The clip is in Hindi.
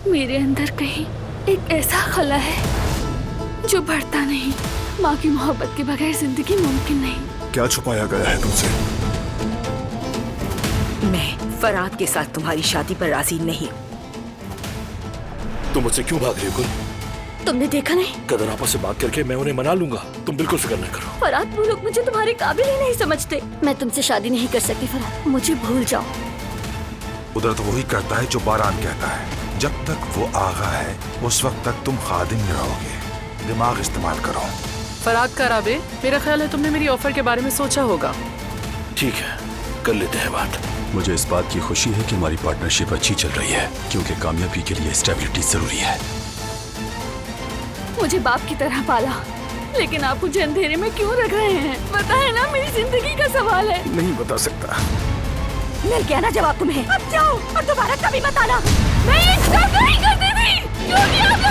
मेरे अंदर कहीं एक ऐसा खला है जो बढ़ता नहीं। माँ की मोहब्बत के बगैर जिंदगी मुमकिन नहीं। क्या छुपाया गया है तुमसे? मैं फराद के साथ तुम्हारी शादी पर राजी नहीं। तुम मुझसे क्यों भाग रही हो? तुमने देखा नहीं? कदर आपस से बात करके मैं उन्हें मना लूंगा। तुम बिल्कुल फिक्र न करो। फराद, वो लोग मुझे तुम्हारे काबिल ही नहीं समझते। मैं तुमसे शादी नहीं कर सकती फराद, मुझे भूल जाओ। उधर तो वही करता है जो बारान कहता है। जब तक वो आगा है उस वक्त तक तुम खादिम रहोगे। दिमाग इस्तेमाल करो। फराद का राबे, मेरा ख्याल है तुमने मेरी ऑफर के बारे में सोचा होगा। ठीक है, कर लेते हैं बात। मुझे इस बात की खुशी है कि हमारी पार्टनरशिप अच्छी चल रही है, क्योंकि कामयाबी के लिए स्टेबिलिटी जरूरी है। मुझे बाप की तरह पाला, लेकिन आप मुझे अंधेरे में क्यों रख रहे हैं? बताए ना, मेरी जिंदगी का सवाल है। नहीं बता सकता। मिल गया ना जवाब तुम्हें। अब जाओ और दोबारा कभी मत आना। मैं ये सब नहीं करती थी। क्यों नहीं